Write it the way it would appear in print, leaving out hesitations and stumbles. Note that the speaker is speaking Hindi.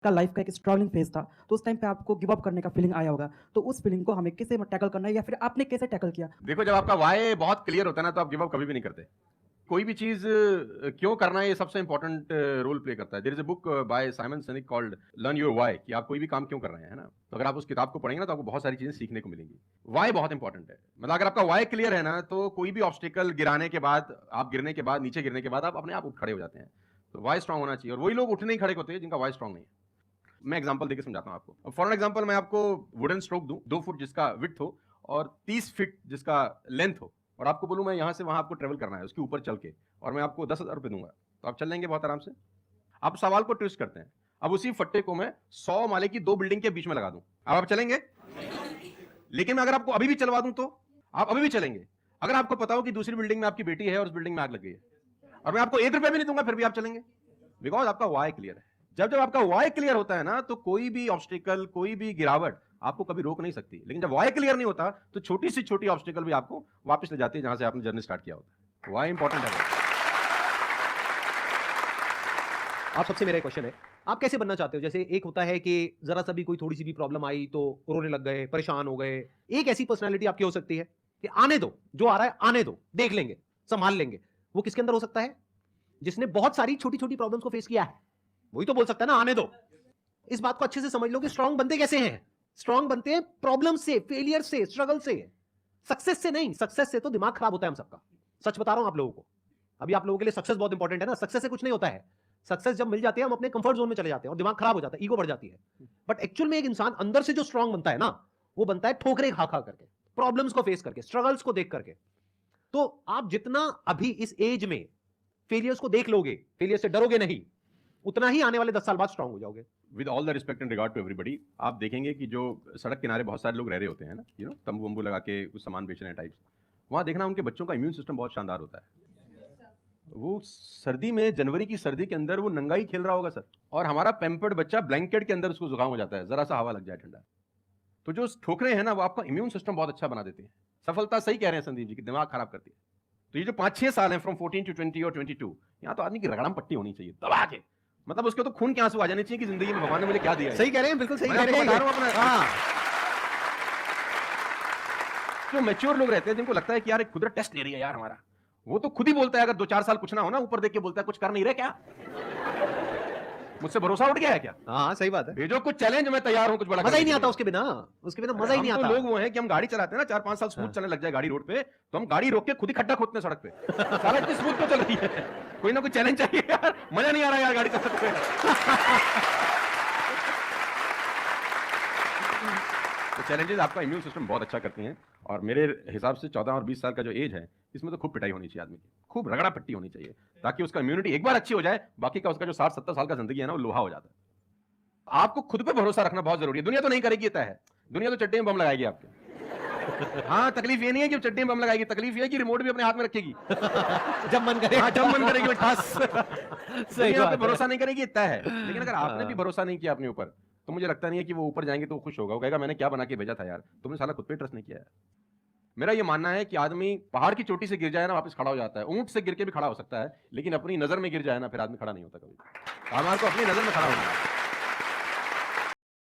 का लाइफ का एक स्ट्रगलिंग फेज था, तो उस टाइम पे आपको गिव अप करने का फीलिंग आया होगा, तो उस फीलिंग को हमें कैसे टैकल करना है या फिर आपने कैसे टैकल किया? देखो, जब आपका वाई बहुत क्लियर होता है ना, तो आप गिव अप कभी भी नहीं करते। कोई भी चीज क्यों करना है, ये सबसे इंपॉर्टेंट रोल प्ले करता है। There is a book by Simon Sinek called learn your why, कि आप कोई भी काम क्यों कर रहे हैं, है ना। तो अगर आप उस किताब को पढ़ेंगे ना, तो आपको बहुत सारी चीजें सीखने को मिलेंगी। वाई बहुत इंपॉर्टेंट है। मतलब अगर आपका वाई क्लियर है ना, तो कोई भी ऑब्स्टिकल गिराने के बाद, आप गिरने के बाद, नीचे गिरने के बाद आप अपने आप उठ खड़े हो जाते हैं। तो वाई स्ट्रांग होना चाहिए, और वही लोग उठ नहीं खड़े होते हैं जिनका वाई स्ट्रांग नहीं है। मैं एग्जांपल देके समझाता हूं आपको। फॉर एग्जांपल, मैं आपको वुडन स्ट्रोक दूं, 2 फुट जिसका विड्थ हो और 30 फीट जिसका लेंथ हो, और आपको बोलूं मैं यहां से वहां आपको ट्रेवल करना है उसके ऊपर चल के, और मैं आपको 10,000 रुपए दूंगा, तो आप चल लेंगे बहुत आराम से? आप सवाल को ट्विस्ट करते हैं। अब उसी फट्टे को मैं 100 माले की 2 बिल्डिंग के बीच में लगा दूं, अब आप चलेंगे? लेकिन मैं अगर आपको अभी भी चलवा दूं, तो आप अभी भी चलेंगे। अगर आपको पता हो कि दूसरी बिल्डिंग में आपकी बेटी है और उस बिल्डिंग में आग लग गई है, और मैं आपको 1 रुपया भी नहीं दूंगा, फिर भी आप चलेंगे? बिकॉज आपका वाई क्लियर है। जब जब आपका वाई क्लियर होता है ना, तो कोई भी ऑब्स्टिकल, कोई भी गिरावट आपको कभी रोक नहीं सकती। लेकिन जब वाई क्लियर नहीं होता, तो छोटी सी छोटी ऑब्स्टिकल भी आपको वापस ले जाती है जहां से आपने जर्नी स्टार्ट किया होता है। वाई इंपॉर्टेंट है। आप सबसे मेरा एक क्वेश्चन है, आप कैसे बनना चाहते हो? जैसे एक होता है कि जरा सा भी कोई थोड़ी सी भी प्रॉब्लम आई तो रोने लग गए, परेशान हो गए। एक ऐसी पर्सनालिटी आपकी हो सकती है कि आने दो, जो आ रहा है आने दो, देख लेंगे, संभाल लेंगे। वो किसके अंदर हो सकता है? जिसने बहुत सारी छोटी छोटी प्रॉब्लम्स को फेस किया है, वही तो बोल सकता है ना आने दो। इस बात को अच्छे से समझ लो कि स्ट्रांग बनते कैसे हैं। स्ट्रांग बनते हैं प्रॉब्लम से, फेलियर से, स्ट्रगल से, सक्सेस से नहीं। सक्सेस से तो दिमाग खराब होता है हम सबका। सच बता रहा हूं आप लोगों को। अभी आप लोगों के लिए सक्सेस बहुत इंपॉर्टेंट है ना। सक्सेस से कुछ नहीं होता है। सक्सेस जब मिल जाती है, हम अपने कंफर्ट जोन में चले जाते हैं और दिमाग खराब हो जाता है, ईगो बढ़ जाती है। बट एक्चुअल में एक इंसान अंदर से जो स्ट्रांग बनता है ना, वो बनता है ठोकरे खा खा करके, प्रॉब्लम्स को फेस करके, स्ट्रगल्स को देख करके। तो आप जितना अभी इस एज में फेलियर्स को देख लोगे, फेलियर से डरोगे नहीं, उतना ही आने वाले 10 साल बाद स्ट्रांग हो जाओगे। With all the respect and regard to everybody, आप देखेंगे कि जो सड़क किनारे बहुत सारे लोग रह रहे होते हैं ना, तंबू वंबू लगा के कुछ सामान बेच रहे हैं टाइप्स, वहां देखना उनके बच्चों का इम्यून सिस्टम बहुत शानदार होता है। वो सर्दी में, जनवरी की सर्दी के अंदर वो नंगा ही खेल रहा होगा सर, और हमारा पैम्पर्ड बच्चा ब्लैंकेट के अंदर उसको जुकाम हो जाता है, जरा सा हवा लग जाए ठंडा। तो जो ठोकरे हैं ना, वो आपका इम्यून सिस्टम बहुत अच्छा बना देते हैं। सफलता, सही कह रहे हैं संदीप जी, कि दिमाग खराब करती है। तो ये जो 5-6 साल हैं, फ्रॉम 14 टू 20 और 22, यहाँ तो आदमी की रगड़म पट्टी होनी चाहिए दबा के। मतलब उसके तो खून के आंसू आ जाने चाहिए कि जिंदगी में भगवान ने मुझे क्या दिया है। सही कह रहे हैं, बिल्कुल सही कह रहे हैं। बता रहा हूं अपना। जो मैच्योर लोग रहते हैं, जिनको लगता है कि यार एक कुदरत टेस्ट ले रही है यार हमारा, वो तो खुद ही बोलता है, अगर 2-4 साल कुछ ना हो ना, ऊपर देख के बोलता है कुछ कर नहीं रहे क्या? मुझसे भरोसा उठ गया है क्या? हाँ सही बात है। भेजो कुछ चैलेंज, मैं तैयार हूं कुछ बड़ा। मजा ही नहीं आता उसके बिना, उसके बिना मजा ही नहीं आता। लोग वो हैं कि हम गाड़ी चलाते हैं ना, 4-5 साल स्मूथ चलने लग जाए गाड़ी रोड पे, तो हम गाड़ी रोक के खुद ही खड्डा खोदते हैं सड़क पे। सारा इतनी स्मूथ तो चल रही है, कोई ना कोई चैलेंज चाहिए यार, मजा नहीं आ रहा यार गाड़ी चलाते हुए। तो चैलेंजेस आपका इम्यून सिस्टम बहुत अच्छा करती हैं, और मेरे हिसाब से 14 और 20 साल का जो एज है, इसमें तो खूब पिटाई होनी चाहिए आदमी की, खूब रगड़ा पट्टी होनी चाहिए, ताकि उसका इम्यूनिटी एक बार अच्छी हो जाए, बाकी का उसका जो 60-70 साल का जिंदगी है ना, वो लोहा हो जाता है। आपको खुद पे भरोसा रखना बहुत जरूरी है। दुनिया तो नहीं करेगी, तय है, दुनिया तो चड्डे में बम लगाएगी आपके। हाँ, तकलीफ ये नहीं है कि चड्डे में बम लगाएगी, तकलीफ ये है कि रिमोट भी अपने हाथ में रखेगी जब मन करे। हाँ, जब मन करेगी बस। दुनिया पे भरोसा नहीं करेगी, तय है। लेकिन अगर आपने भी भरोसा नहीं किया अपने ऊपर, तो मुझे लगता नहीं है कि वो ऊपर जाएंगे तो वो खुश होगा। वो कहेगा मैंने क्या बना के भेजा था यार, तुमने साला खुद पे ट्रस्ट नहीं किया यार। मेरा ये मानना है कि आदमी पहाड़ की चोटी से गिर जाए ना, वापस खड़ा हो जाता है। ऊंट से गिर के भी खड़ा हो सकता है, लेकिन अपनी नजर में गिर जाए ना, फिर आदमी खड़ा नहीं होता कभी। हमारे को अपनी नजर में खड़ा होना है।